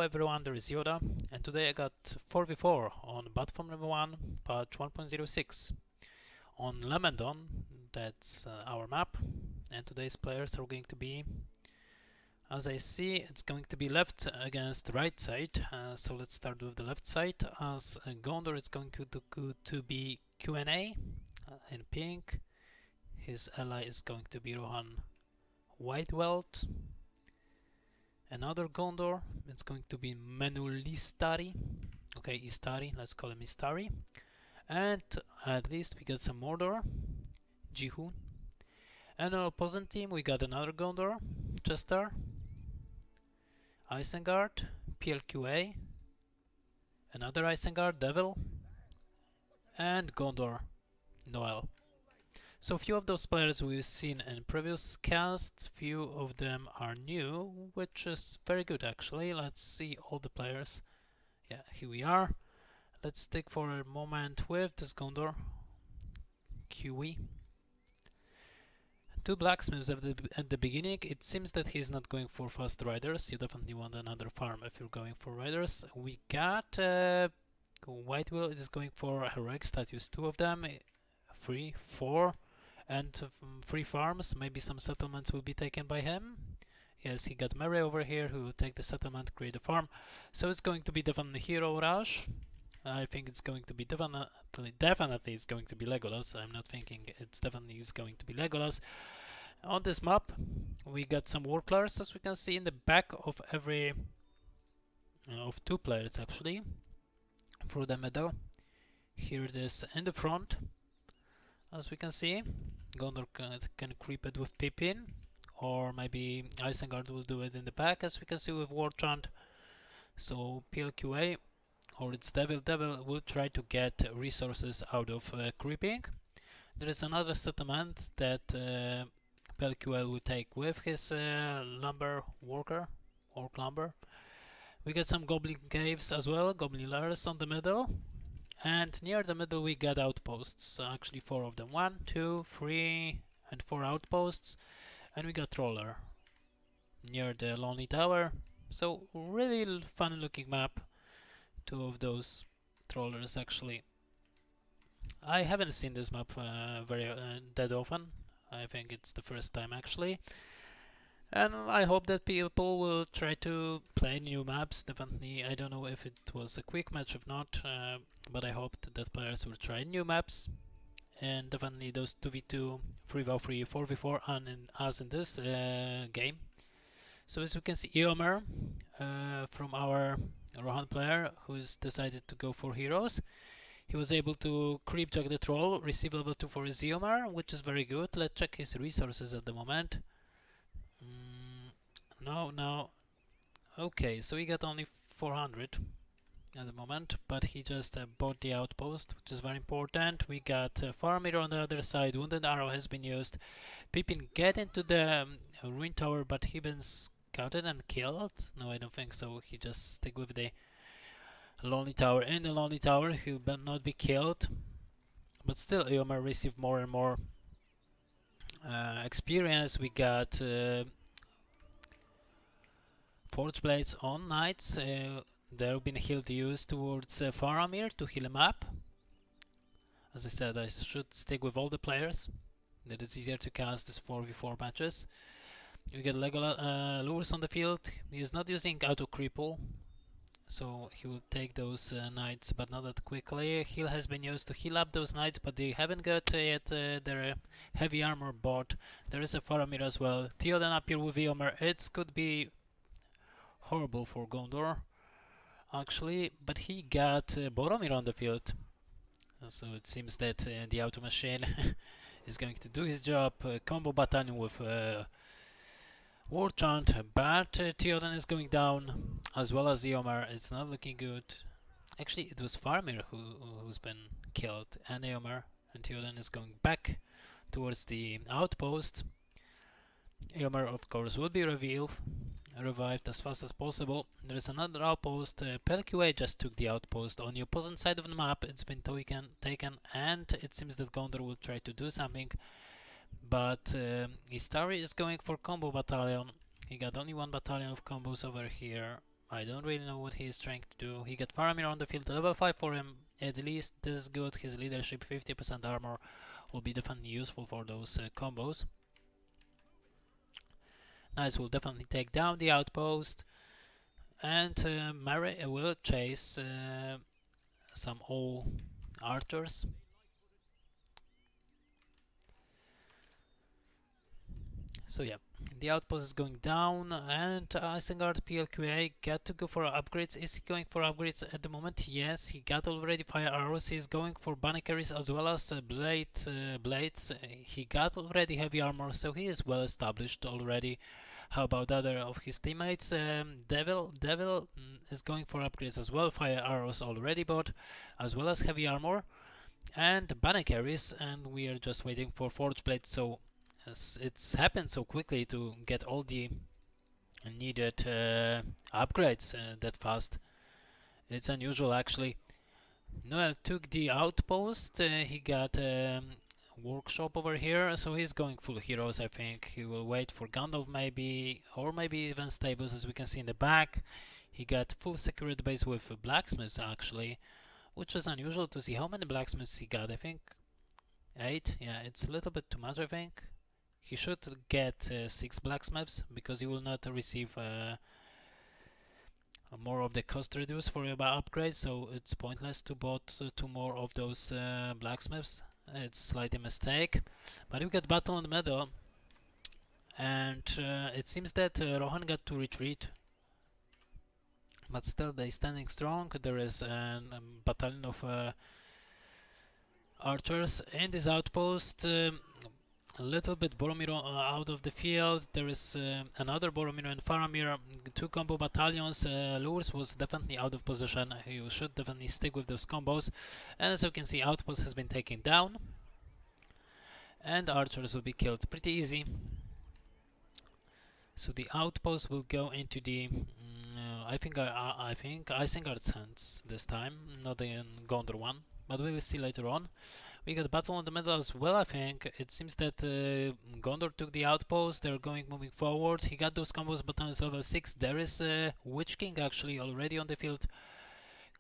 Hello everyone, there is YodA, and today I got 4v4 on BFME I, patch 1.06 on Lamedon. That's our map, and today's players are going to be, as I see, it's going to be left against the right side. So let's start with the left side. As Gondor, it's going to be Q&A in pink. His ally is going to be Rohan Withheld. Another Gondor, it's going to be Manuelistari. Okay, Istari, let's call him Istari. And at least we got some Mordor, Jihu. And on opposing team we got another Gondor, Chester, Isengard, plqa, another Isengard, Devil, and Gondor, Noel. So few of those players we've seen in previous casts, few of them are new, which is very good actually. Let's see all the players. Yeah, here we are. Let's stick for a moment with this Gondor, QE. Two blacksmiths at the beginning. It seems that he's not going for fast riders. You definitely want another farm if you're going for riders. We got Whitewill is going for heroic statues, two of them, 3, 4. And 3 farms, maybe some settlements will be taken by him. Yes, he got Mary over here who will take the settlement, create a farm. So it's going to be definitely hero rush. I think it's going to be definitely it's going to be Legolas. I'm not thinking it's definitely is going to be Legolas. On this map, we got some warclers, as we can see in the back of every of 2 players actually through the middle. Here it is in the front. As we can see, Gondor can creep it with Pippin, or maybe Isengard will do it in the back, as we can see with War Chant. So plqa, or its Devil will try to get resources out of creeping. There is another settlement that plqa will take with his lumber worker, orc lumber. We get some goblin caves as well, goblin lairs on the middle. And near the middle we got outposts, actually 4 of them, 1, 2, 3 and 4 outposts, and we got Troller near the Lonely Tower. So really fun looking map, 2 of those Trollers actually. I haven't seen this map that often. I think it's the first time actually. And I hope that people will try to play new maps, definitely. I don't know if it was a quick match or not, but I hope that players will try new maps. And definitely those 2v2, 3v3, 4v4, as in this game. So as we can see, Eomer from our Rohan player, who's decided to go for heroes. He was able to creep jug the troll, receive level 2 for his Eomer, which is very good. Let's check his resources at the moment. No. Okay, so he got only 400 at the moment, but he just bought the outpost, which is very important. We got Faramir on the other side. Wounded Arrow has been used. Pippin get into the ruin tower, but he been scouted and killed. No, I don't think so. He just stick with the Lonely Tower. In the Lonely Tower, he'll not be killed, but still, Eomer received more and more experience. We got Forge Blades on Knights. There have been healed used towards Faramir to heal him up. As I said, I should stick with all the players. That is easier to cast these 4v4 matches. You get Legolas lures on the field. He is not using auto cripple, so he will take those knights, but not that quickly. Heal has been used to heal up those knights, but they haven't got yet their heavy armor bought. There is a Faramir as well. Theoden up here with Eomer. It could be horrible for Gondor actually, but he got Boromir on the field, so it seems that the auto machine is going to do his job. Combo battalion with War Chant, but Theoden is going down as well as Eomer. It's not looking good. Actually, it was Faramir who's been killed, and Eomer, and Theoden is going back towards the outpost. Eomer, of course, will be revived as fast as possible. There is another outpost. plqa just took the outpost on the opposite side of the map. It's been taken, and it seems that Gondor will try to do something. But Istari is going for combo battalion. He got only 1 battalion of combos over here. I don't really know what he is trying to do. He got Faramir on the field, level 5 for him. At least this is good. His leadership, 50% armor, will be definitely useful for those combos. Nice, will definitely take down the outpost. And Mary will chase some old archers. So yeah, the outpost is going down, and Isengard plqa got to go for upgrades. Is he going for upgrades at the moment? Yes, he got already fire arrows. He's going for bunny carries as well as blades. He got already heavy armor, so he is well established already. How about other of his teammates? Devil is going for upgrades as well. Fire arrows already bought, as well as heavy armor and banner carries. And we are just waiting for forge blades. So it's happened so quickly to get all the needed upgrades that fast. It's unusual actually. Noel took the outpost. He got workshop over here, so he's going full heroes. I think he will wait for Gondor maybe, or maybe even stables, as we can see in the back. He got full secured base with blacksmiths actually, which is unusual to see. How many blacksmiths he got? I think 8. Yeah, it's a little bit too much. I think he should get 6 blacksmiths, because he will not receive more of the cost reduce for upgrades, so it's pointless to bought 2 more of those blacksmiths. It's slightly a mistake, but we got battle in the middle, and it seems that Rohan got to retreat, but still they standing strong. There is a battalion of archers in this outpost. A little bit Boromir out of the field. There is another Boromir and Faramir, 2 combo battalions. Lures was definitely out of position. You should definitely stick with those combos. And as you can see, outpost has been taken down, and archers will be killed pretty easy. So the outpost will go into the I think Isengard's hands this time, not the Gondor one, but we will see later on. We got a battle in the middle as well. I think it seems that Gondor took the outpost. They're moving forward. He got those combos, but now it's level 6. There is a Witch King actually already on the field,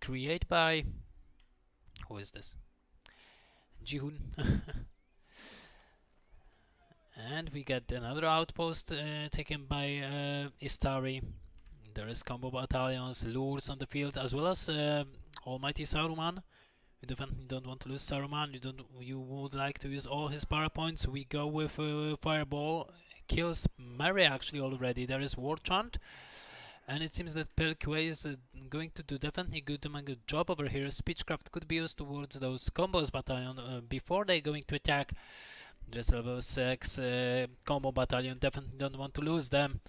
created by, who is this? Jihun. And we got another outpost taken by Istari. There is combo battalions, lures on the field, as well as Almighty Saruman. You definitely don't want to lose Saruman. You would like to use all his power points. We go with Fireball. Kills Mary actually already. There is War Chant. And it seems that plqa is going to do definitely good job over here. Speechcraft could be used towards those combos battalion before they going to attack. There's level 6 combo battalion. Definitely don't want to lose them.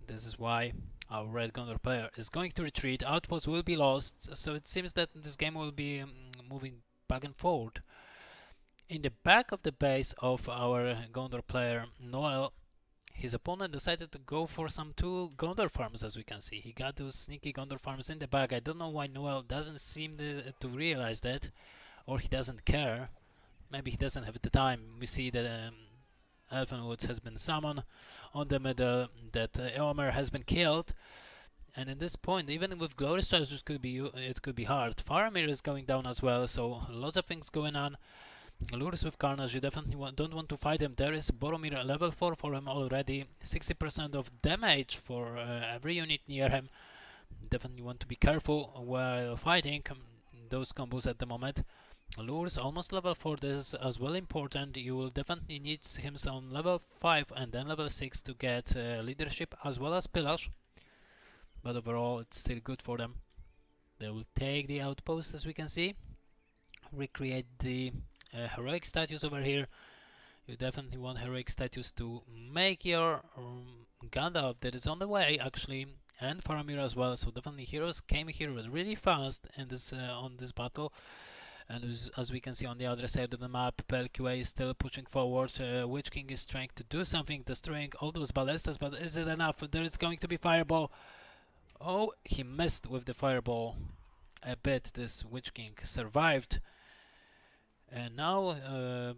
This is why our red Gondor player is going to retreat. Outpost will be lost, so it seems that this game will be moving back and forward. In the back of the base of our Gondor player Noel, his opponent decided to go for some 2 Gondor farms, as we can see. He got those sneaky Gondor farms in the back. I don't know why Noel doesn't seem to realize that, or he doesn't care. Maybe he doesn't have the time. We see that Elfenwoods has been summoned on the middle, that Eomer has been killed, and in this point, even with glorious charge, it could be hard. Faramir is going down as well, so lots of things going on. Lures with Carnage, you definitely don't want to fight him. There is Boromir level 4 for him already, 60% of damage for every unit near him. Definitely want to be careful while fighting those combos at the moment. Lures almost level 4, this is as well important. You will definitely need him on level 5 and then level 6 to get leadership as well as pillage, but overall it's still good for them. They will take the outpost, as we can see, recreate the heroic statues over here. You definitely want heroic statues to make your Gandalf that is on the way actually, and Faramir as well. So definitely heroes came here really fast in this on this battle. And as we can see on the other side of the map, plqa is still pushing forward. Witch King is trying to do something, destroying all those ballistas, but is it enough? There is going to be Fireball. Oh, he missed with the Fireball a bit. This Witch King survived. And now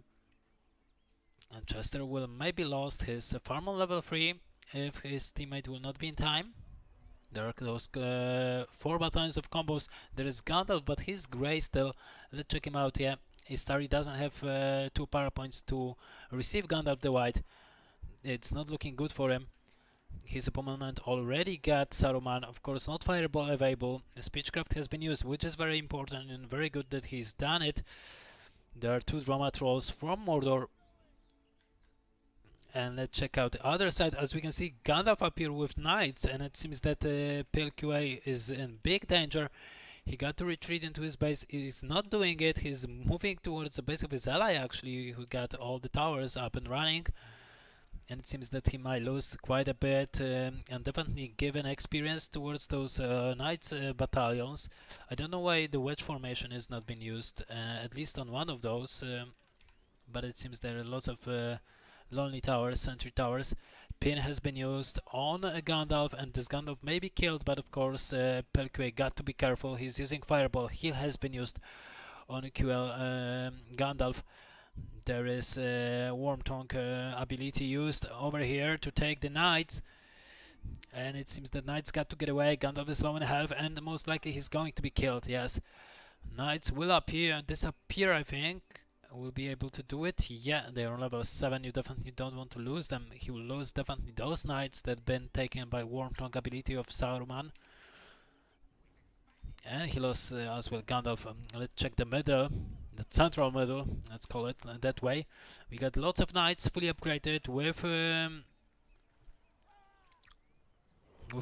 Chester will maybe lost his farm on level 3 if his teammate will not be in time. There are those 4 battalions of combos. There is Gandalf, but he's grey still. Let's check him out. Yeah, Istari doesn't have 2 power points to receive Gandalf the White. It's not looking good for him. His opponent already got Saruman. Of course, not Fireball available. Speechcraft has been used, which is very important and very good that he's done it. There are 2 Drama Trolls from Mordor. And let's check out the other side. As we can see, Gandalf appear with knights, and it seems that plqa is in big danger. He got to retreat into his base. He's not doing it. He's moving towards the base of his ally, actually, who got all the towers up and running. And it seems that he might lose quite a bit, and definitely given experience towards those knights battalions. I don't know why the wedge formation is not being used, at least on one of those, but it seems there are lots of lonely towers, sentry towers. Pin has been used on Gandalf, and this Gandalf may be killed, but of course plqa got to be careful. He's using Fireball. Heal has been used on QL Gandalf. There is Worm Tongue ability used over here to take the knights, and it seems the knights got to get away. Gandalf is low in health, and most likely he's going to be killed. Yes, knights will disappear. I think will be able to do it. Yeah, they are on level 7. You definitely don't want to lose them. He will lose definitely those knights that have been taken by Worm Tongue ability of Saruman. And he lost as well Gandalf. Let's check the middle, the central middle, let's call it that way. We got lots of knights fully upgraded with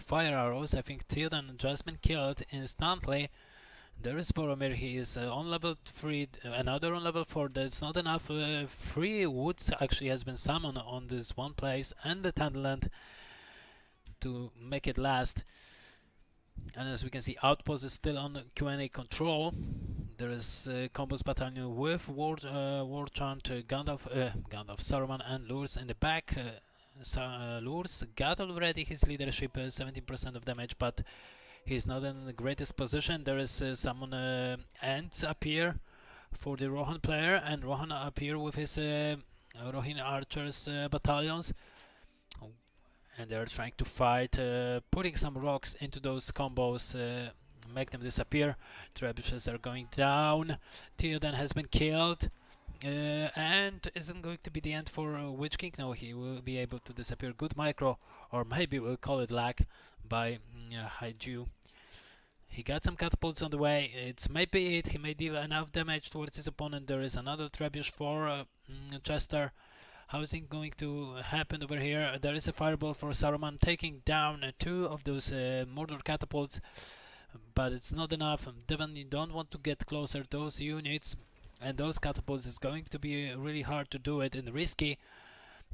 fire arrows. I think Theoden just been killed instantly. There is Boromir. He is on level 3, another on level 4. That's not enough. 3 woods actually has been summoned on this one place, and the Thunderland to make it last. And as we can see, Outpost is still on Q&A control. There is Combos Battalion with War Chant, Gandalf, Saruman, and Lurs in the back. Lurs got already his leadership, 17% of damage, but he's not in the greatest position. There is some ants appear for the Rohan player, and Rohan appear with his Rohin archers battalions. And they're trying to fight, putting some rocks into those combos, make them disappear. Trebuchets are going down. Theoden has been killed, and isn't going to be the end for Witch King. No, he will be able to disappear. Good micro, or maybe we'll call it lag by Haiju. He got some catapults on the way. It's maybe it. He may deal enough damage towards his opponent. There is another Trebuch for Chester. How is it going to happen over here? There is a fireball for Saruman, taking down 2 of those Mordor catapults, but it's not enough. Definitely don't want to get closer to those units, and those catapults is going to be really hard to do it and risky.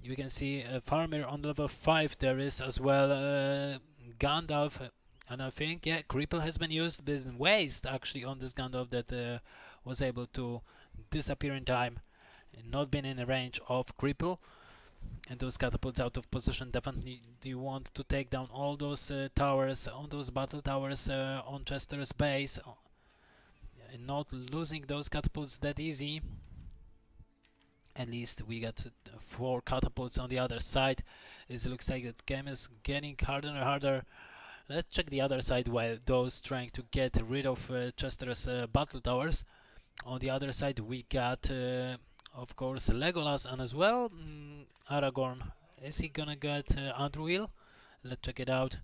You can see Farmer on level 5. There is as well Gandalf, and I think Cripple has been used. There's waste actually on this Gandalf that was able to disappear in time. Not been in a range of cripple, and those catapults out of position. Definitely you want to take down all those towers, on those battle towers on Chester's base, and not losing those catapults that easy. At least we got 4 catapults on the other side. It looks like the game is getting harder and harder. Let's check the other side while those trying to get rid of Chester's battle towers. On the other side we got of course Legolas, and as well Aragorn. Is he gonna get Andruil? Let's check it out.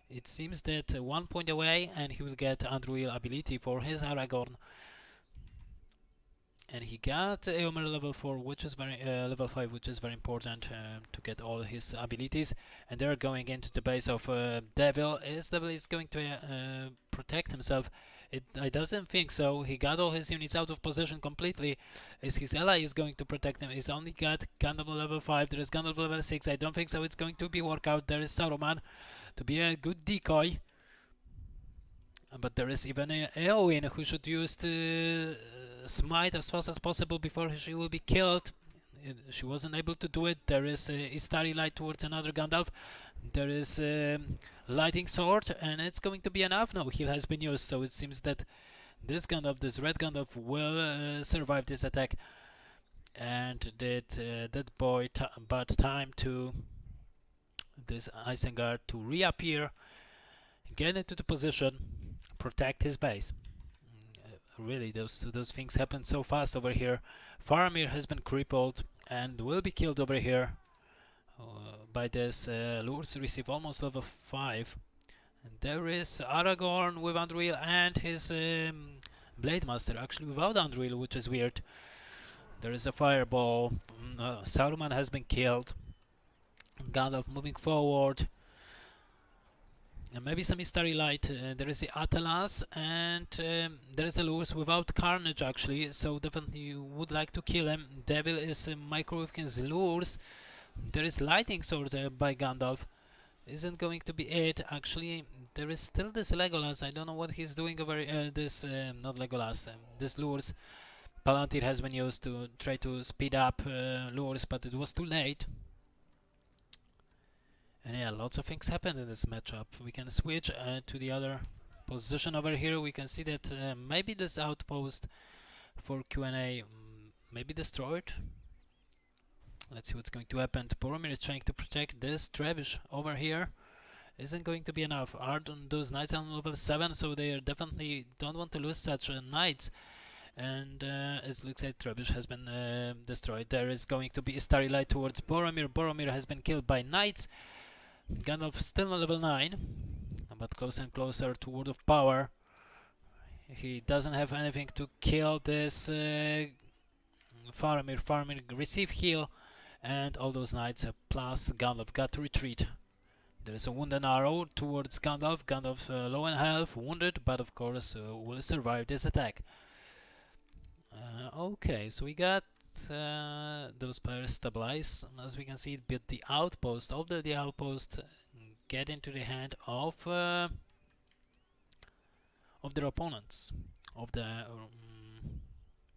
It seems that 1 point away, and he will get Andruil ability for his Aragorn. And he got Eomer level 4, which is very level 5, which is very important to get all his abilities. And they're going into the base of Devil. Is Devil is going to protect himself? I doesn't think so. He got all his units out of position completely. Is his ally is going to protect him? He's only got Gandalf level 5. There is Gandalf level 6. I don't think so. It's going to be work out. There is Saruman to be a good decoy. But there is even Eowyn who should use Smite as fast as possible before she will be killed. She wasn't able to do it. There is Istari light towards another Gandalf. There is Lighting Sword, and it's going to be enough. No, heal has been used, so it seems that this Gandalf, this red Gandalf, will survive this attack. And did that boy but time to this Isengard to reappear. get into the position, protect his base. Really, those things happen so fast over here. Faramir has been crippled and will be killed over here by this. Lures receive almost level 5. And there is Aragorn with Anduril and his Blade Master, actually without Anduril, which is weird. There is a fireball. Saruman has been killed. Gandalf moving forward. And maybe some Istari Light. There is the Atalas, and there is a Lewis without Carnage actually, so definitely you would like to kill him. Devil is microwave his lures. There is Lightning Sword by Gandalf. Isn't going to be it actually. There is still this Legolas. I don't know what he's doing over this. Not Legolas. This lures. Palantir has been used to try to speed up lures, but it was too late. And yeah, lots of things happened in this matchup. We can switch to the other position over here. We can see that maybe this outpost for Q&A may be destroyed. Let's see what's going to happen. Boromir is trying to protect this Trebuch over here. Isn't going to be enough. Are those knights on level 7, so they definitely don't want to lose such knights. And it looks like Trebuch has been destroyed. There is going to be a Starry Light towards Boromir. Boromir has been killed by knights. Gandalf still on level 9, but closer and closer to Word of Power. He doesn't have anything to kill this Faramir. Faramir receive heal, and all those knights plus Gandalf got to retreat. There is a wounded arrow towards Gandalf. Gandalf low in health, wounded, but of course will survive this attack. Okay, so we got those players stabilize. As we can see, but the outpost, the outpost get into the hand of their opponents, of the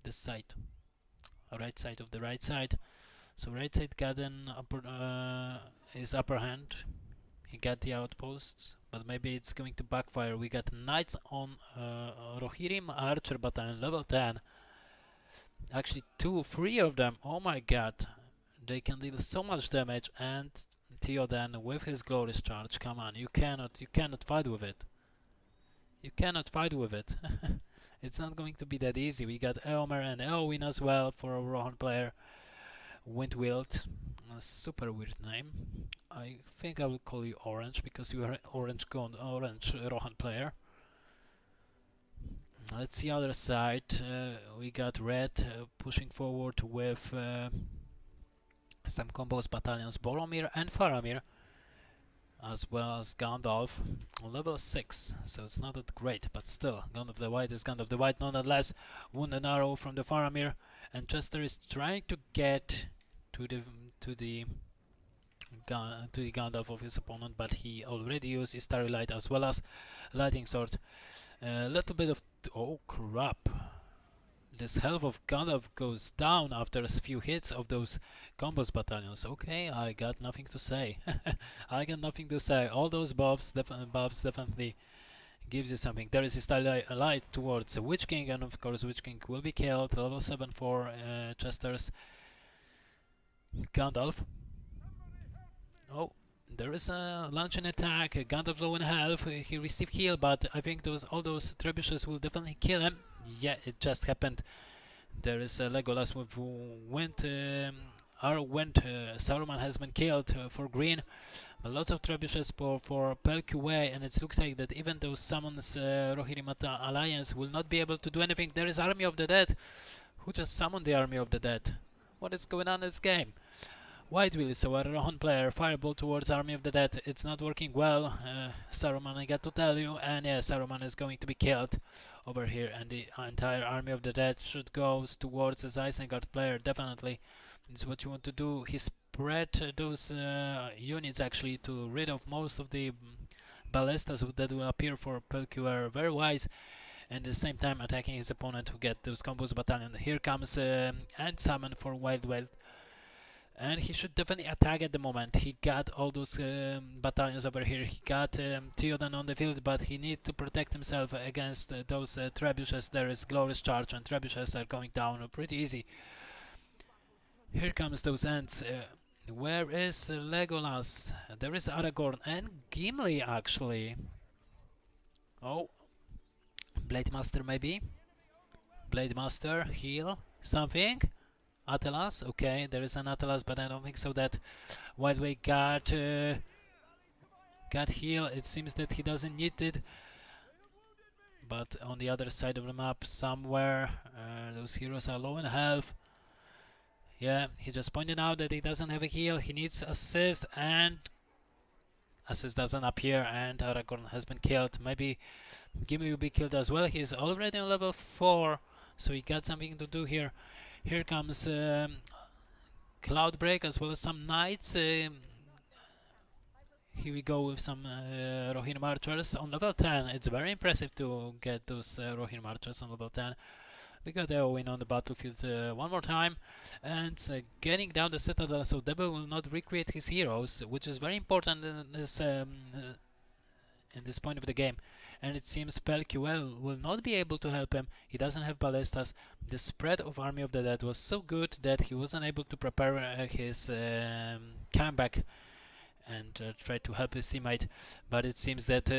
this side, right side of the right side. So right side got an his upper hand. He got the outposts, but maybe it's going to backfire. We got knights on Rohirrim Archer Battalion level 10. Actually, 3 of them. Oh my god, they can deal so much damage. And Theoden with his glorious charge. Come on, you cannot fight with it. You cannot fight with it. It's not going to be that easy. We got Eomer and Eowyn as well for a Rohan player. Withheld, a super weird name. I think I will call you Orange because you are orange Rohan player. Let's see other side. We got Red pushing forward with some combos battalions, Boromir and Faramir, as well as Gandalf on level 6, so it's not that great, but still, Gandalf the White is Gandalf the White nonetheless. Wounded arrow from the Faramir, and Chester is trying to get to the Gandalf of his opponent, but he already used his Starry Light as well as Lightning Sword. A little bit of oh crap! This health of Gandalf goes down after a few hits of those combos battalions. Okay, I got nothing to say. I got nothing to say. All those buffs definitely gives you something. There is a light towards Witch King, and of course Witch King will be killed. Level 7 for Chester's Gandalf. Oh, there is a launching attack. Gandalf low in health. He received heal, but I think all those trebuchets will definitely kill him. Yeah, it just happened. There is a Legolas with wind. Saruman has been killed for green. But lots of trebuchets for plqa, and it looks like that even those summons Rohirrim Alliance will not be able to do anything. There is Army of the Dead. Who just summoned the Army of the Dead? What is going on in this game? White Will is a Rohan player. Fireball towards Army of the Dead. It's not working well. Saruman, I got to tell you. And yeah, Saruman is going to be killed over here. And the entire Army of the Dead should go towards this Isengard player. Definitely. It's what you want to do. He spread those units actually to rid of most of the ballistas that will appear for plqa. Very wise. And at the same time attacking his opponent to get those combos battalion. Here comes and summon for Wild. And he should definitely attack at the moment. He got all those battalions over here. He got Theoden on the field, but he needs to protect himself against those trebuchets. There is glorious charge, and trebuchets are going down pretty easy. Here comes those ants. Where is Legolas? There is Aragorn and Gimli actually. Oh, Blade Master maybe? Blade Master, heal, something? Atlas, okay, there is an Atlas, but I don't think so that while we got heal, it seems that he doesn't need it. But on the other side of the map, somewhere, those heroes are low in health. Yeah, he just pointed out that he doesn't have a heal, he needs assist, and assist doesn't appear, and Aragorn has been killed. Maybe Gimli will be killed as well. He's already on level 4, so he got something to do here. Here comes Cloudbreak as well as some knights. Here we go with some Rohirrim archers on level 10. It's very impressive to get those Rohirrim archers on level 10. We got a win on the battlefield one more time, and getting down the citadel so Devil will not recreate his heroes, which is very important in this point of the game. And it seems plqa will not be able to help him. He doesn't have ballistas. The spread of Army of the Dead was so good that he wasn't able to prepare his comeback and try to help his teammate. But it seems that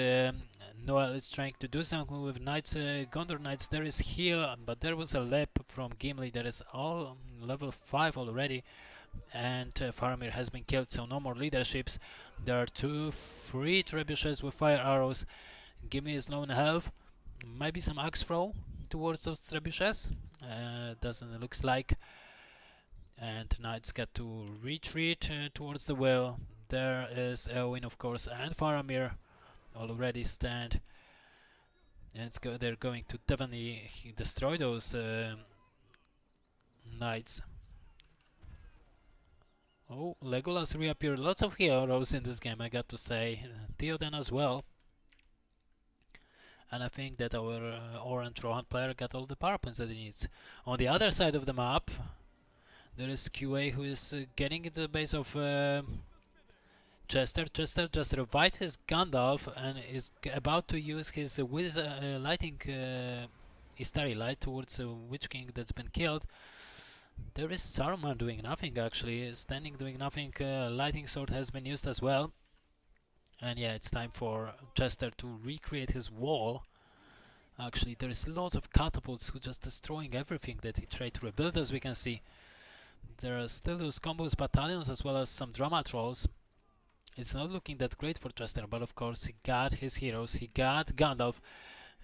Noel is trying to do something with knights, Gondor knights. There is heal, but there was a leap from Gimli. There is all level 5 already, and Faramir has been killed, so no more leaderships. There are 3 trebuchets with fire arrows. Gimli is low in health. Maybe some axe throw towards those trebuchets. Doesn't looks like. And knights get to retreat towards the well. There is Eowyn, of course, and Faramir already stand. And they're going to definitely destroy those knights. Oh, Legolas reappeared. Lots of heroes in this game, I got to say. Theoden as well. And I think that our orange Rohan player got all the power points that he needs. On the other side of the map, there is QA who is getting into the base of Chester. Chester just revived his Gandalf and is about to use his lighting Istari light towards a Witch King that's been killed. There is Saruman doing nothing actually, standing doing nothing. Lighting sword has been used as well. And yeah, it's time for Chester to recreate his wall. Actually, there is lots of catapults who just destroying everything that he tried to rebuild, as we can see. There are still those combos battalions as well as some drama trolls. It's not looking that great for Chester, but of course he got his heroes. He got Gandalf.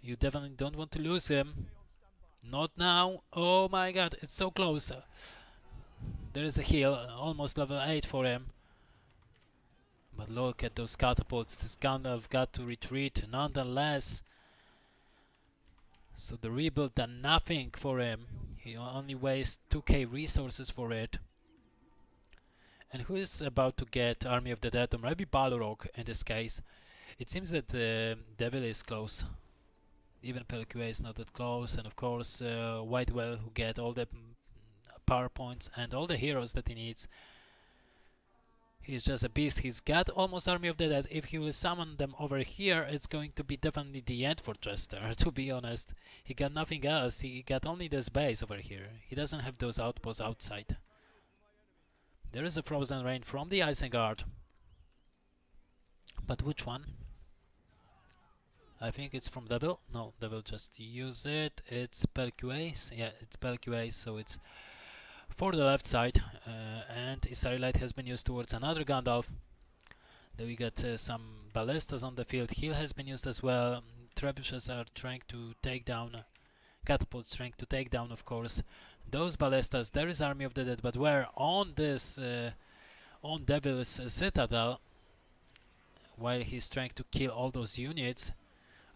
You definitely don't want to lose him. Not now. Oh my god, it's so close. There is a heal, almost level 8 for him. But look at those catapults. This Gandalf got to retreat nonetheless. So the rebuild done nothing for him. He only wastes 2k resources for it. And who is about to get Army of the Dead, or maybe Balrog in this case? It seems that Devil is close. Even plqa is not that close, and of course Whitewell, who get all the power points and all the heroes that he needs. He's just a beast. He's got almost Army of the Dead. If he will summon them over here, it's going to be definitely the end for Chester, to be honest. He got nothing else. He got only this base over here. He doesn't have those outposts outside. There is a frozen rain from the Isengard. But which one? I think it's from Devil. No, Devil just use it. It's plqa. Yeah, it's plqa, so it's for the left side, and Istari light has been used towards another Gandalf. Then we got some ballistas on the field. Heal has been used as well. Trebuchets are trying to take down, catapults trying to take down, of course, those ballistas. There is Army of the Dead, but where on this on Devil's citadel, while he's trying to kill all those units.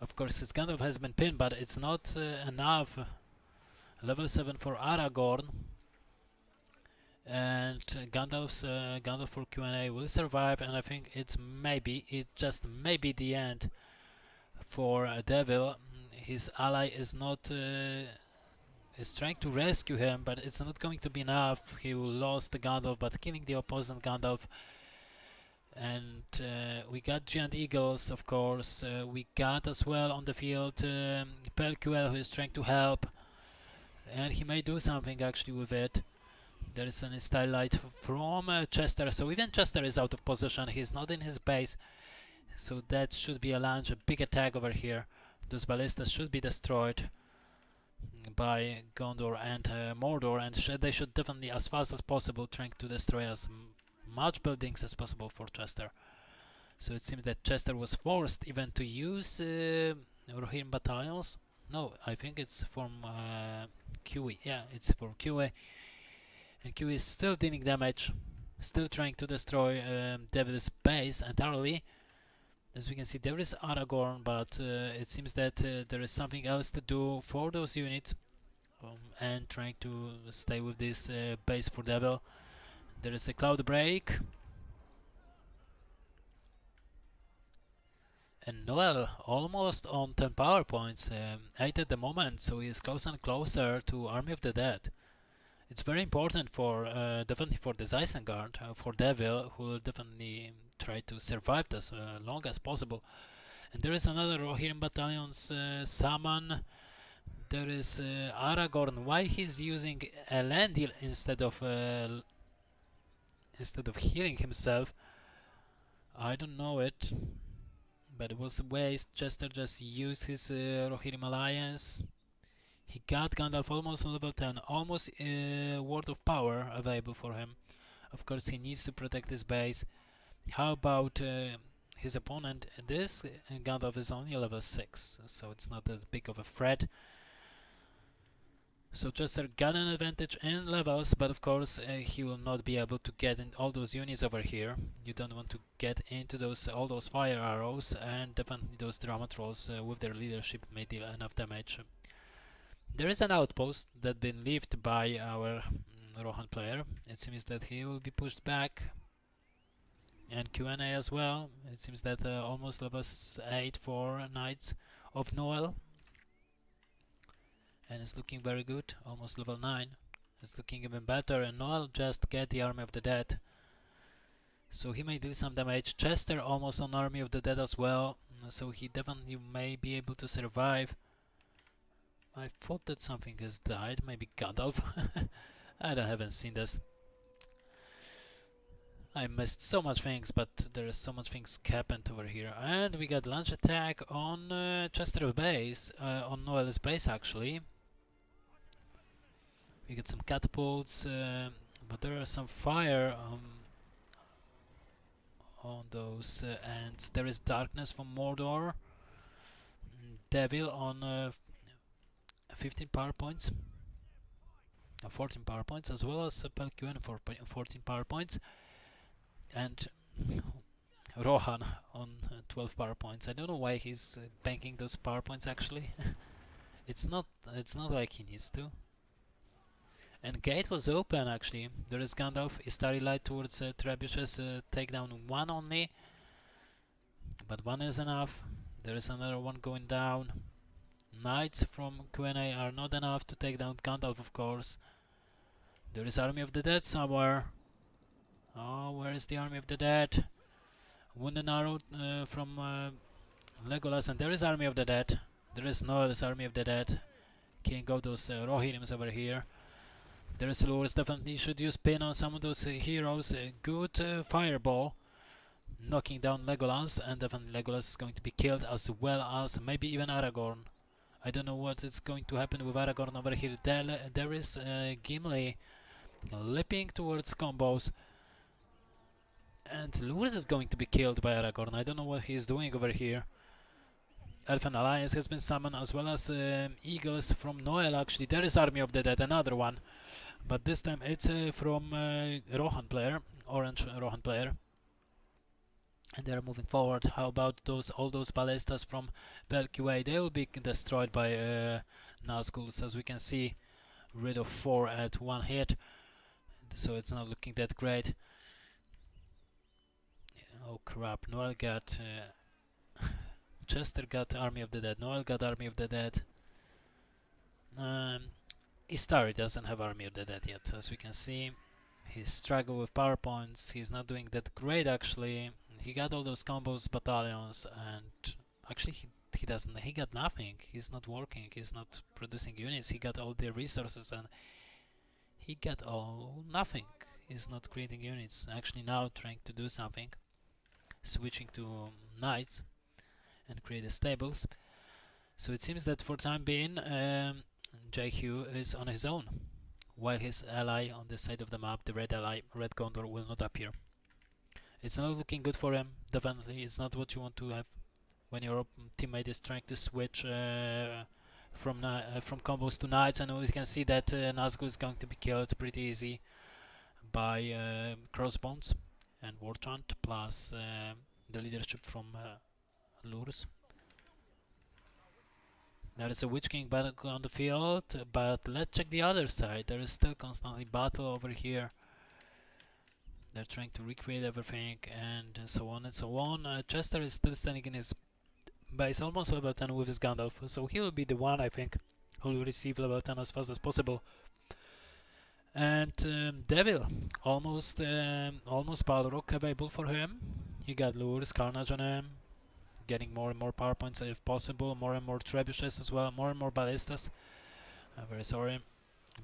Of course, his Gandalf has been pinned, but it's not enough. Level 7 for Aragorn. And Gandalf for Q&A will survive, and I think it's just maybe the end for Devil. His ally is not is trying to rescue him, but it's not going to be enough. He will lose the Gandalf, but killing the opposing Gandalf. And we got Giant Eagles, of course. We got as well on the field plqa, who is trying to help, and he may do something actually with it. There is an Istari light from Chester, so even Chester is out of position. He's not in his base, so that should be a launch, a big attack over here Those ballistas should be destroyed by Gondor and Mordor, and they should definitely, as fast as possible, trying to destroy as much buildings as possible for Chester. So it seems that Chester was forced even to use Rohirrim battalions. No, I think it's from QE. Yeah, it's for QE. And QE is still dealing damage, still trying to destroy Devil's base entirely. As we can see, there is Aragorn, but it seems that there is something else to do for those units, and trying to stay with this base for Devil. There is a cloud break. And Noel almost on 10 power points, 8 at the moment, so he is closer and closer to Army of the Dead. It's very important for definitely for this Isengard, for Devil, who will definitely try to survive as long as possible. And there is another Rohirrim battalion's summon. There is Aragorn. Why he's using Elendil instead of healing himself, I don't know it. But it was a waste. Chester just used his Rohirrim alliance. He got Gandalf almost on level 10, almost Word of Power available for him. Of course, he needs to protect his base. How about his opponent? This Gandalf is only level 6, so it's not that big of a threat. So Chester got an advantage in levels, but of course he will not be able to get in all those units over here. You don't want to get into all those fire arrows, and definitely those drama trolls with their leadership may deal enough damage. There is an outpost that been left by our Rohan player. It seems that he will be pushed back, and Q&A as well. It seems that almost level 8 for Knights of Noel. And it's looking very good, almost level 9. It's looking even better, and Noel just get the Army of the Dead. So he may deal some damage. Chester almost on Army of the Dead as well, so he definitely may be able to survive. I thought that something has died, maybe Gandalf. I haven't seen this. I missed so much things, but there is so much things happened over here. And we got launch attack on Chester's base, on Noel's base actually. We get some catapults, but there are some fire on those ends. There is darkness from Mordor. Devil on 15 power points, 14 power points, as well as plqa for 14 power points, and Rohan on 12 power points. I don't know why he's banking those power points actually. It's not like he needs to. And gate was open actually. There is Gandalf, Istari light towards Trebuchets, take down one only, but one is enough. There is another one going down. Knights from Q&A are not enough to take down Gandalf, of course. There is Army of the Dead somewhere. Oh, where is the Army of the Dead? Wounded arrow from Legolas, and there is Army of the Dead. There is Noel's Army of the Dead. Killing all those Rohirrims over here. There is Lures, definitely should use pin on some of those heroes. Good fireball, knocking down Legolas, and definitely Legolas is going to be killed, as well as maybe even Aragorn. I don't know what is going to happen with Aragorn over here. There is Gimli leaping towards combos, and Lures is going to be killed by Aragorn. I don't know what he's doing over here. Elfen Alliance has been summoned, as well as Eagles from Noel actually. There is Army of the Dead, another one. But this time it's from Rohan player, orange Rohan player. And they are moving forward. How about all those ballistas from plqa? They will be destroyed by Nazguls, as we can see. Rid of 4 at one hit. So it's not looking that great. Oh crap, Noel got... Chester got Army of the Dead. Noel got Army of the Dead. Istari doesn't have Army of the Dead yet, as we can see. He's struggling with power points. He's not doing that great actually. He got all those combos, battalions, and actually he doesn't. He got nothing. He's not working. He's not producing units. He got all the resources and he got all nothing. He's not creating units. Actually now trying to do something, switching to knights and create the stables. So it seems that for time being, JQ is on his own, while his ally on this side of the map, the red ally, Red Gondor, will not appear. It's not looking good for him, definitely. It's not what you want to have when your teammate is trying to switch from combos to knights, and we can see that Nazgul is going to be killed pretty easy by Crossbones and War Chant, plus the leadership from Lurs. There is a Witch King battle on the field, but let's check the other side. There is still constantly battle over here. They're trying to recreate everything, and so on and so on. Chester is still standing in his base, almost level 10 with his Gandalf, so he will be the one, I think, who will receive level 10 as fast as possible. And Devil, almost Balrog available for him. He got Lures, Carnage on him, getting more and more power points if possible, more and more trebuchets as well, more and more ballistas. I'm very sorry.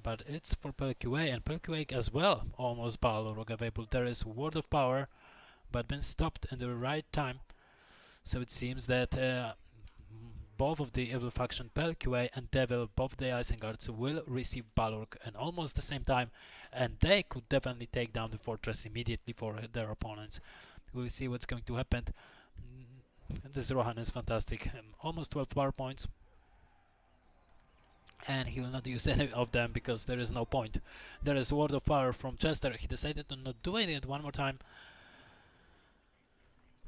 But it's for plqa, and plqa as well, almost Balrog available. There is Word of Power, but been stopped in the right time. So it seems that both of the evil faction, plqa and Devil, both the Isengards, will receive Balrog at almost the same time, and they could definitely take down the fortress immediately for their opponents. We'll see what's going to happen. This Rohan is fantastic, almost 12 power points. And he will not use any of them because there is no point. There is Word of Power from Chester. He decided to not do it one more time.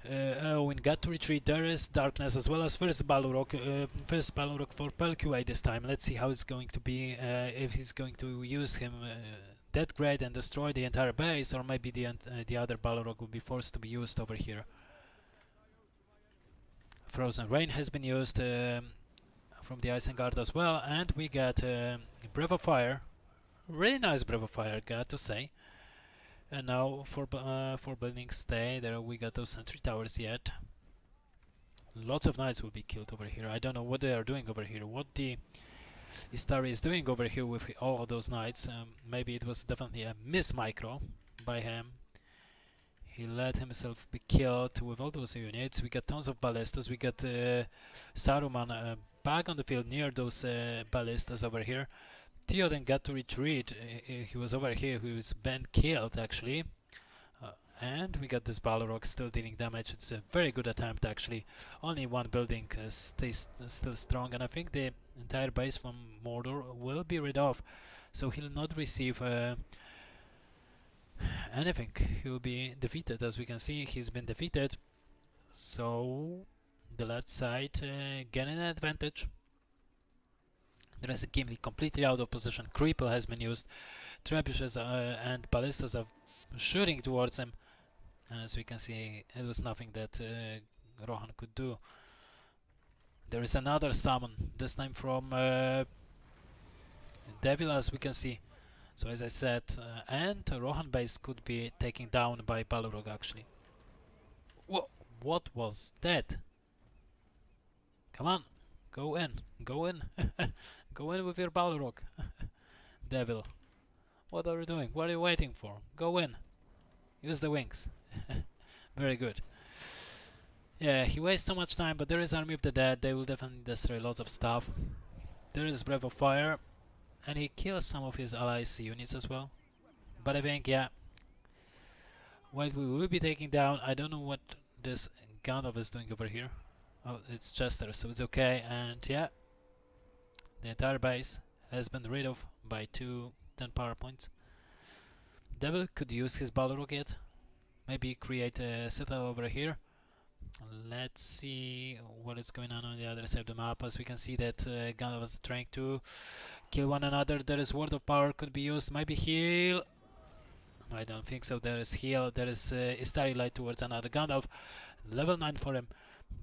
When got to retreat, there is Darkness as well as first Balrog for plqa this time. Let's see how it's going to be, if he's going to use him that great and destroy the entire base, or maybe the other Balrog will be forced to be used over here. Frozen Rain has been used from the Isengard as well, and we got Breath of Fire. Really nice Breath of Fire, got to say. And now for building stay, there we got those sentry towers yet. Lots of knights will be killed over here. I don't know what they are doing over here, what the Istari is doing over here with all of those knights. Maybe it was definitely a miss micro by him. He let himself be killed with all those units. We got tons of ballistas. We got Saruman back on the field near those ballistas over here. Theoden got to retreat. He was over here. He was been killed actually. And we got this Balrog still dealing damage. It's a very good attempt actually. Only one building stays still strong, and I think the entire base from Mordor will be rid of. So he'll not receive anything. He'll be defeated. As we can see, he's been defeated. So the left side getting an advantage. There is a Gimli completely out of position. Cripple has been used. Trebuchets and ballistas are shooting towards him. And as we can see, it was nothing that Rohan could do. There is another summon, this time from Devil, as we can see. So as I said, and Rohan base could be taken down by Balrog actually. Whoa, what was that? Come on, go in, go in. Go in with your Balrog. Devil, what are you doing? What are you waiting for? Go in. Use the wings. Very good. Yeah, he wastes so much time, but there is Army of the Dead. They will definitely destroy lots of stuff. There is Breath of Fire, and he kills some of his allies' units as well. But I think, yeah, what we will be taking down, I don't know what this Gandalf is doing over here. Oh, it's Chester, so it's okay. And yeah, the entire base has been rid of by 10 power points. Devil could use his Balrog yet. Maybe create a citadel over here. Let's see what is going on the other side of the map. As we can see that Gandalf is trying to kill one another. There is Word of Power could be used. Maybe heal. I don't think so. There is heal. There is Istari light towards another Gandalf. Level 9 for him.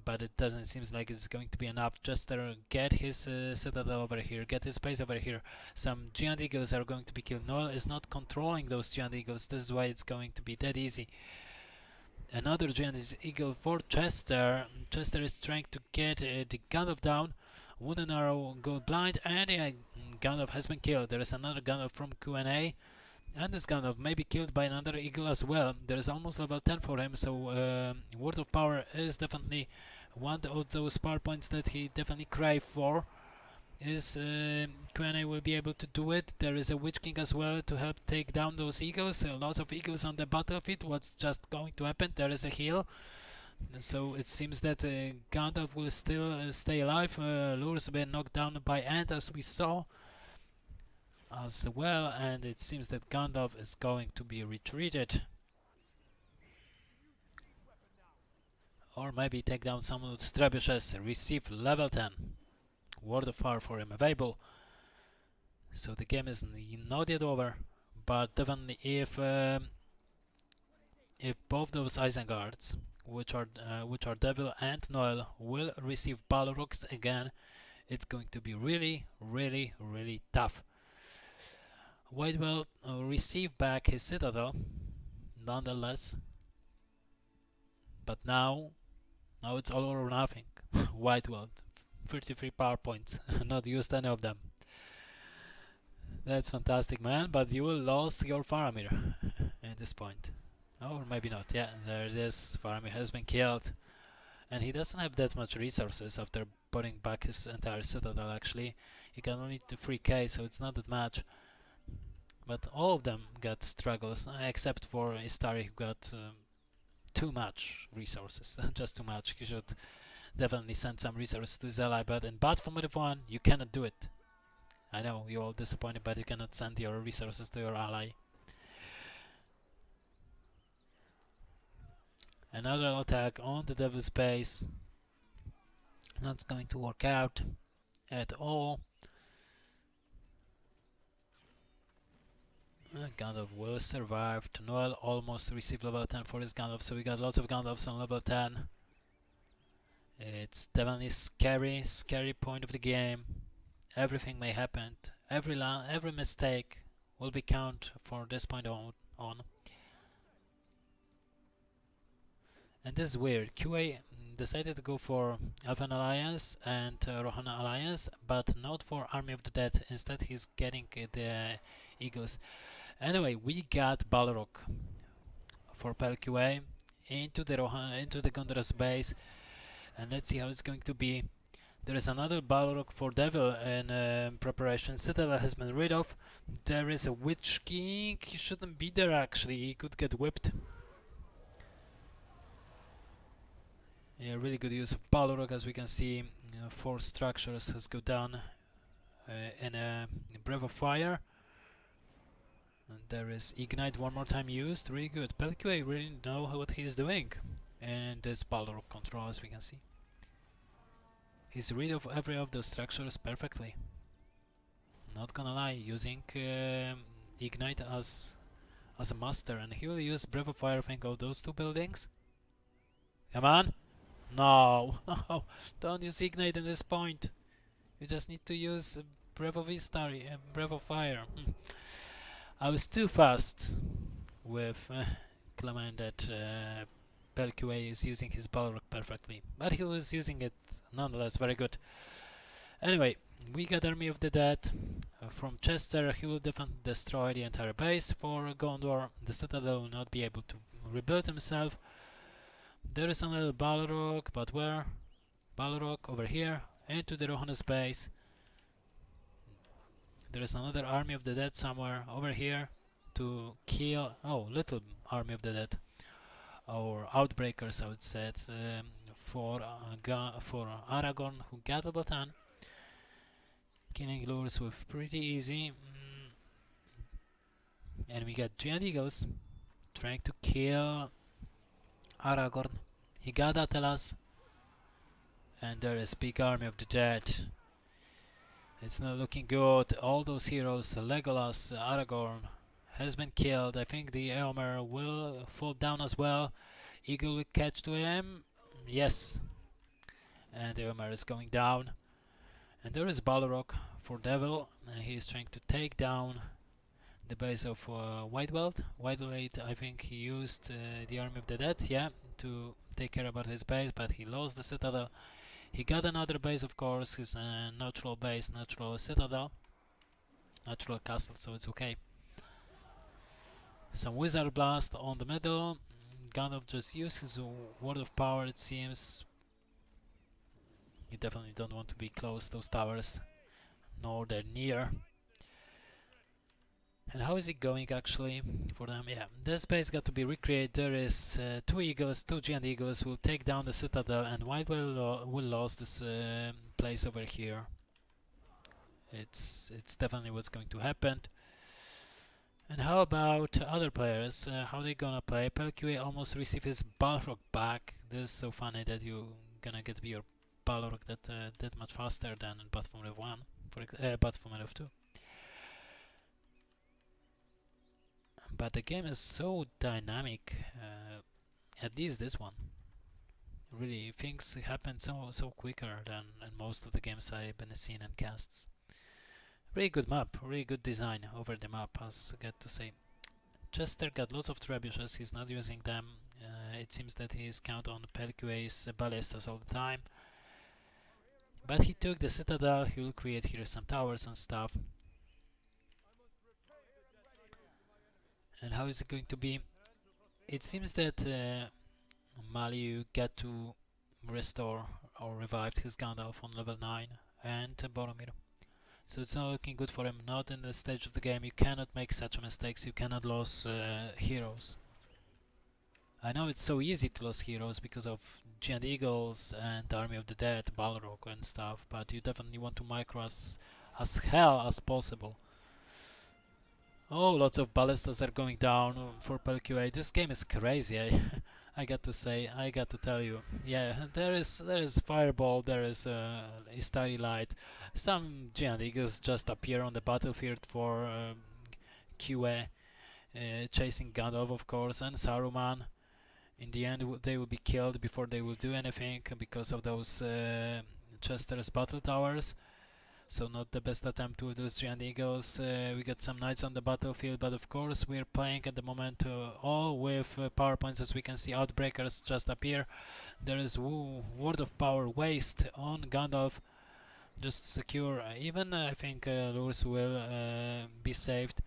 But it doesn't seem like it's going to be enough. Just get his citadel over here, get his base over here. Some giant eagles are going to be killed. Noel is not controlling those giant eagles. This is why it's going to be that easy. Another giant eagle for Chester. Chester is trying to get the Gandalf down. Wooden arrow go blind, and Gandalf has been killed. There is another Gandalf from Q&A. And this Gandalf may be killed by another eagle as well. There is almost level 10 for him, so Word of Power is definitely One of those power points that he definitely craved for is QA will be able to do it. There is a Witch King as well to help take down those eagles. Lots of eagles on the battlefield. What's just going to happen? There is a heal. So it seems that Gandalf will still stay alive. Lur's been knocked down by Ant as we saw as well, and it seems that Gandalf is going to be retreated. Or maybe take down some of the trebuchets. Receive level 10. Word of Power for him available. So the game is not yet over, but definitely if both those Isengards, which are Devil and Noel, will receive Balrogs again, it's going to be really, really, really tough. White will receive back his Citadel, nonetheless, but now it's all or nothing. White will 33 power points, not used any of them. That's fantastic, man, but you will lost your Faramir at this point. Or maybe not. Yeah, there it is. Faramir has been killed. And he doesn't have that much resources after putting back his entire citadel, actually. He can only do 3k, so it's not that much. But all of them got struggles, except for Istari, who got too much resources. Just too much. He should definitely send some resources to his ally, but in Bad Formula 1, you cannot do it. I know, you're all disappointed, but you cannot send your resources to your ally. Another attack on the Devil's base. Not going to work out at all. Gandalf will survive. Noel almost received level 10 for his Gandalf, so we got lots of Gandalfs on level 10. It's definitely scary point of the game. Everything may happen. Every mistake will be count for this point on. And this is weird. QA decided to go for Elven Alliance and Rohan Alliance, but not for Army of the Dead. Instead, he's getting the Eagles. Anyway, we got Balrog for plqa into the Gondor's base, and let's see how it's going to be. There is another Balrog for Devil in preparation. Citadel has been rid of. There is a Witch King. He shouldn't be there actually. He could get whipped. Yeah, really good use of Balrog, as we can see. 4 structures has go down in a Breath of Fire. And there is Ignite one more time used. Really good. plqa really know what he's doing. And this Balrog control, as we can see. He's rid of every of those structures perfectly. Not gonna lie, using Ignite as a master, and he will use Breath of Fire, I think, of those 2 buildings. Come on! No, no, don't use Ignite at this point. You just need to use Breath of Istari and Breath of Fire. I was too fast with Clement that plqa is using his Balrog perfectly, but he was using it nonetheless very good. Anyway, we got Army of the Dead from Chester. He will definitely destroy the entire base for Gondor. The Citadel will not be able to rebuild himself. There is another Balrog, but where? Balrog over here, into the Rohan's base. There is another Army of the Dead somewhere over here to kill. Oh, little Army of the Dead, or Outbreakers, I would say, for Aragorn, who got a button. Killing lures with pretty easy. And we got Giant Eagles trying to kill Aragorn. He got Atlas, and there is big Army of the Dead. It's not looking good. All those heroes, Legolas, Aragorn, has been killed. I think the Eomer will fall down as well. Eagle will catch to him. Yes. And the Eomer is going down. And there is Balrog for Devil. And he is trying to take down the base of Whiteweld. Whiteweld, I think he used the Army of the Dead, yeah, to take care about his base, but he lost the Citadel. He got another base, of course, his natural base, natural Citadel, natural castle, so it's okay. Some Wizard Blast on the middle. Gandalf just used his Word of Power, it seems. You definitely don't want to be close to those towers, nor they're near. And how is it going actually for them? Yeah, this base got to be recreated. There is two eagles, two giant eagles who will take down the citadel, and White will lose this place over here. It's definitely what's going to happen. And how about other players? How they gonna play? plqa almost received his Balrog back. This is so funny that you gonna get your Balrog that much faster than in Battle Rev 1, Battle Rev 2. But the game is so dynamic, at least this one. Really, things happen so quicker than in most of the games I've been seeing in casts. Really good map, really good design over the map, as I got to say. Chester got lots of trebuchets, he's not using them. It seems that he's count on plqa's ballistas all the time. But he took the citadel, he will create here some towers and stuff. And how is it going to be? It seems that Maliu got to restore or revived his Gandalf on level 9 and Boromir. So it's not looking good for him, not in this stage of the game. You cannot make such mistakes, you cannot lose heroes. I know it's so easy to lose heroes because of Giant Eagles and Army of the Dead, Balrog and stuff, but you definitely want to micro as hell as possible. Oh, lots of ballistas are going down for plqa. This game is crazy, I got to say, I got to tell you. Yeah, there is Fireball, there is Istari Light. Some Giant Eagles just appear on the battlefield for QA, chasing Gandalf, of course, and Saruman. In the end, they will be killed before they will do anything because of those Chester's battle towers. So not the best attempt with those Giant Eagles. We got some knights on the battlefield, but of course we're playing at the moment all with power points. As we can see, Outbreakers just appear. There is Word of Power waste on Gandalf, just to secure. Even I think Lurs will be saved.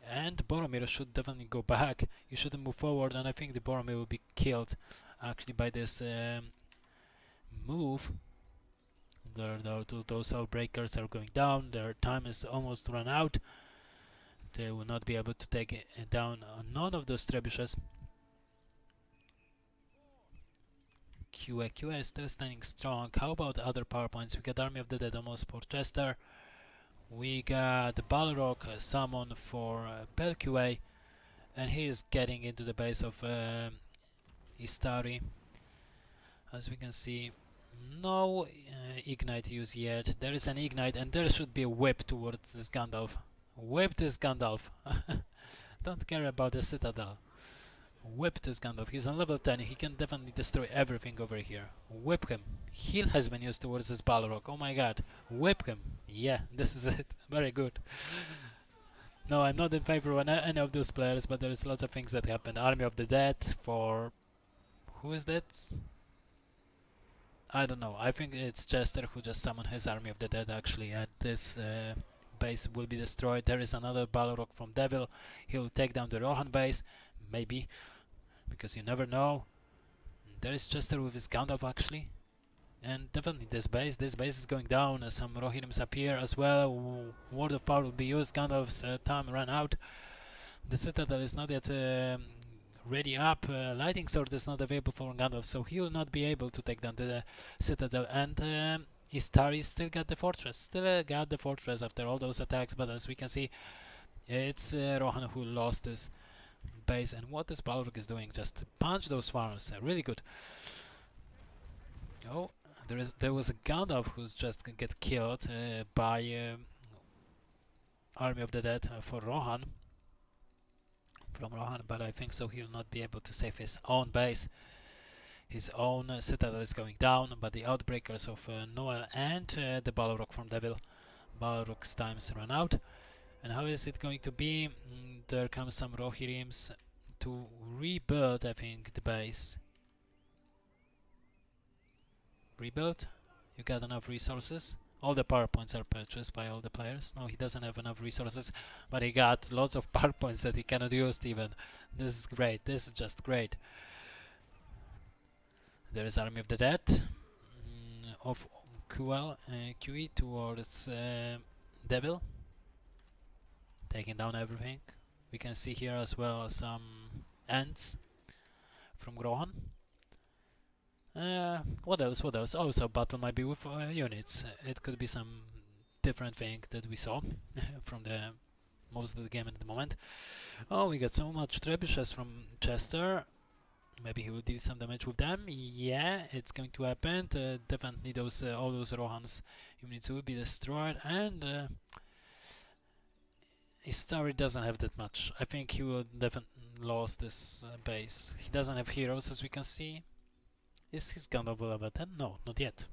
And Boromir should definitely go back. You shouldn't move forward, and I think the Boromir will be killed actually by this move. Those Outbreakers are going down, their time is almost run out. They will not be able to take down none of those trebuchets. QA is still standing strong. How about other power points? We got Army of the Dead almost for Chester. We got Balrog summon for plqa, and he is getting into the base of Istari. As we can see, no ignite use yet. There is an ignite, and there should be a whip towards this Gandalf. Whip this Gandalf. Don't care about the citadel. Whip this Gandalf. He's on level 10. He can definitely destroy everything over here. Whip him. Heal has been used towards this Balrog. Oh my god. Whip him. Yeah, this is it. Very good. No, I'm not in favor of any of those players, but there's lots of things that happen. Army of the Dead for... Who is that? I don't know. I think it's Chester who just summoned his Army of the Dead actually, and this base will be destroyed. There is another Balrog from Devil. He'll take down the Rohan base. Maybe. Because you never know. There is Chester with his Gandalf actually. And definitely this base is going down. Some Rohirrims appear as well. Word of Power will be used. Gandalf's time ran out. The Citadel is not yet ready up. Lightning Sword is not available for Gandalf, so he will not be able to take down the Citadel. And Istari still got the fortress. Still got the fortress after all those attacks. But as we can see, it's Rohan who lost this base. And what this Balrog is doing, just punch those farms. Really good. Oh, there was a Gandalf who's just get killed by Army of the Dead for Rohan. From Rohan, but I think so he'll not be able to save his own base. His own citadel is going down, but the Outbreakers of Noel and the Balrog from Devil. Balrog's times run out. And how is it going to be? There comes some Rohirrims to rebuild, I think, the base. Rebuild? You got enough resources? All the power points are purchased by all the players. No, he doesn't have enough resources, but he got lots of power points that he cannot use even. This is great. This is just great. There is Army of the Dead of QE towards Devil, taking down everything. We can see here as well some ants from Rohan. What else? What else? Oh, so battle might be with units. It could be some different thing that we saw from the most of the game at the moment. Oh, we got so much trebuchets from Chester. Maybe he will deal some damage with them. Yeah, it's going to happen. Definitely those all those Rohan's units will be destroyed, and Istari doesn't have that much. I think he will definitely lose this base. He doesn't have heroes, as we can see. Is his Gondor level 10? No, not yet.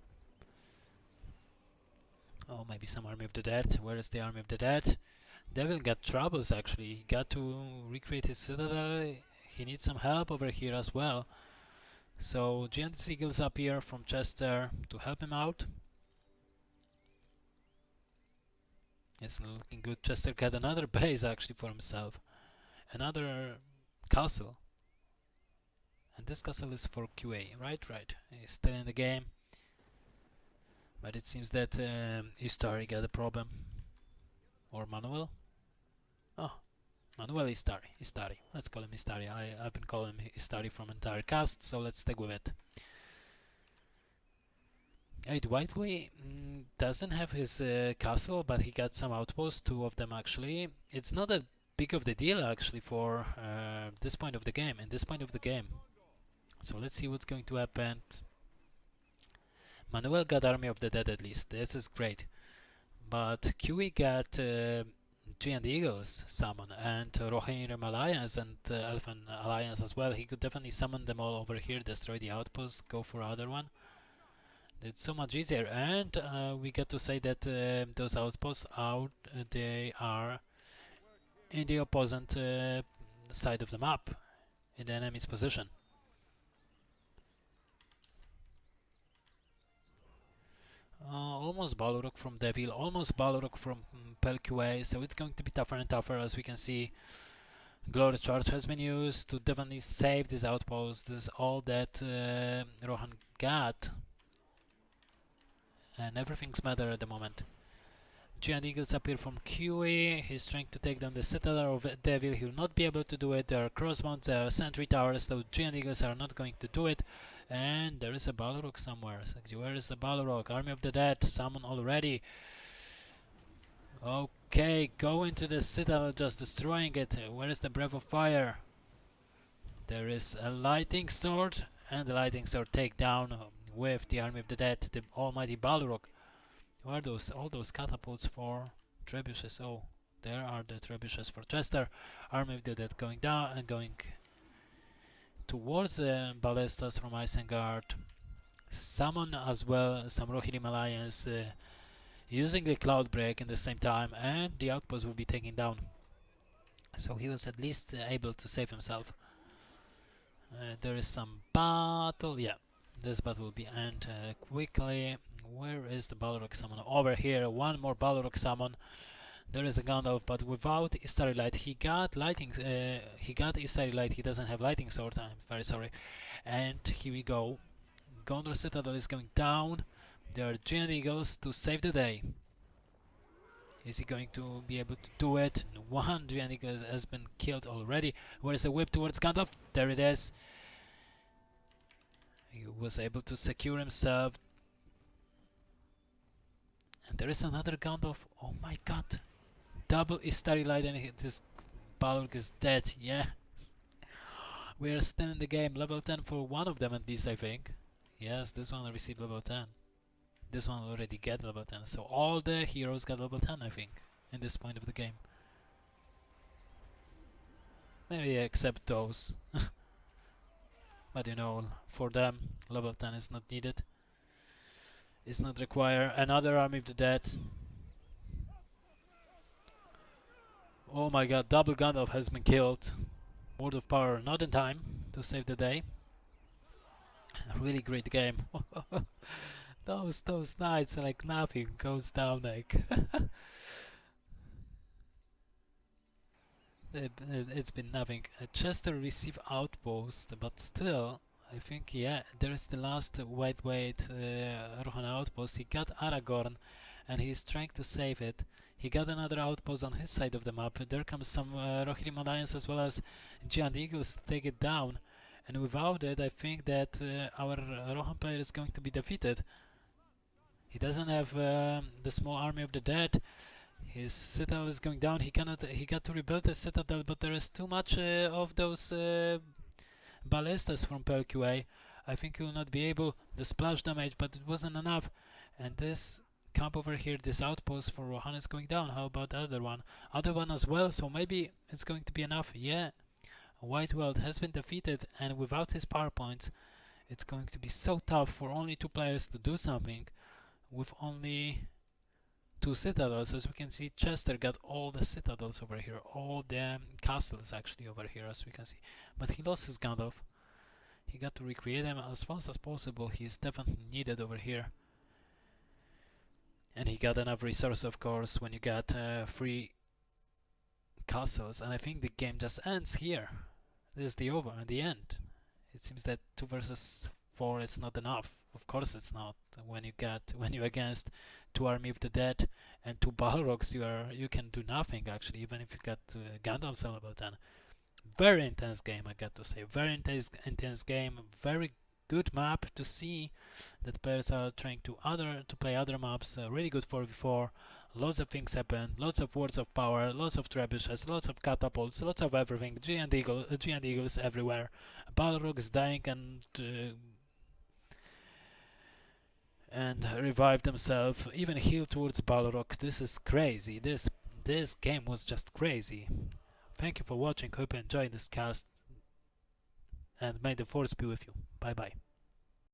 Oh, maybe some Army of the Dead. Where is the Army of the Dead? Devil got troubles actually. He got to recreate his citadel. He needs some help over here as well. So giant seagulls appear from Chester to help him out. It's looking good. Chester got another base actually for himself. Another castle. And this castle is for QA, right? Right. He's still in the game. But it seems that Istari got a problem. Or Manuel. Oh, Istari. Let's call him Istari. I've been calling him Istari from entire cast, so let's stick with it. Whiteley doesn't have his castle, but he got some outposts, 2 of them actually. It's not that big of the deal actually for this point of the game, and this point of the game. So let's see what's going to happen. Manuel got Army of the Dead at least. This is great. But QE got Giant Eagles summon and Rohirrim Alliance and Elfen Alliance as well. He could definitely summon them all over here, destroy the outposts, go for other one. It's so much easier, and we get to say that those outposts they are in the opposite side of the map, in the enemy's position. Almost Balrog from Devil, almost Balrog from plqa, so it's going to be tougher and tougher. As we can see, Glory Charge has been used to definitely save this outpost. This is all that Rohan got, and everything's matter at the moment. Giant Eagles appear from QE. He's trying to take down the Citadel of Devil. He will not be able to do it. There are crossbows, there are sentry towers, so Giant Eagles are not going to do it. And there is a Balrog somewhere. Where is the Balrog? Army of the Dead, summon already. Okay, go into the Citadel, just destroying it. Where is the Breath of Fire? There is a Lightning Sword, and the Lightning Sword take down with the Army of the Dead, the almighty Balrog. Where are those? All those catapults for trebuchets. Oh, there are the trebuchets for Chester. Army of the Dead going down and going towards the ballistas from Isengard. Summon as well some Rohirrim Alliance using the Cloud Break at the same time, and the outpost will be taken down. So he was at least able to save himself. There is some battle. Yeah, this battle will be end quickly. Where is the Balrog summon? Over here, one more Balrog summon. There is a Gandalf, but without Istari Light. He got lighting. He got Istari Light. He doesn't have Lightning Sword. I'm very sorry. And here we go. Gondor Citadel is going down. There are Giant Eagles to save the day. Is he going to be able to do it? One Giant Eagle has been killed already. Where is the whip towards Gandalf? There it is. He was able to secure himself. And there is another Gandalf. Oh my god. Double Istari Light and this Balrog is dead. Yes. We are still in the game. Level 10 for one of them at least, I think. Yes, this one received level 10. This one already got level 10. So all the heroes got level 10, I think, in this point of the game. Maybe except those. But you know, for them, level 10 is not needed. Is not required. Another Army of the Dead. Oh my god, double Gandalf has been killed. Word of Power not in time to save the day. A really great game. those knights are like nothing, goes down like it's been nothing. Chester received outpost, but still I think, yeah, there is the last white weight Rohan outpost. He got Aragorn and he's trying to save it. He got another outpost on his side of the map. There comes some Rohirrim Alliance as well as Giant Eagles to take it down. And without it, I think that our Rohan player is going to be defeated. He doesn't have the small army of the dead. His citadel is going down. He got to rebuild the citadel, but there is too much of those ballistas from plqa. I think he will not be able. The splash damage, but it wasn't enough. And this camp over here, this outpost for Rohan is going down. How about the other one? Other one as well, so maybe it's going to be enough. Yeah, Withheld has been defeated, and without his power points, it's going to be so tough for only 2 players to do something. With only 2 citadels, as we can see, Chester got all the citadels over here, all the castles actually over here, as we can see. But he lost his Gandalf. He got to recreate them as fast as possible. He's definitely needed over here. And he got enough resource, of course, when you got 3 castles. And I think the game just ends here. This is the end. It seems that 2 versus 4 is not enough. Of course it's not. When you're against 2 army of the dead and 2 Balrogs, you can do nothing actually, even if you got Gandalf Celebrate. And very intense game, I got to say. Very intense game. Very good map to see that players are trying to play other maps. Really good 4v4. Lots of things happen. Lots of words of power. Lots of trebuchets. Lots of catapults. Lots of everything. Giant eagles everywhere. Balrogs dying and revive themselves. Even heal towards Balrog. This is crazy. This game was just crazy. Thank you for watching. Hope you enjoyed this cast. And may the force be with you. Bye bye.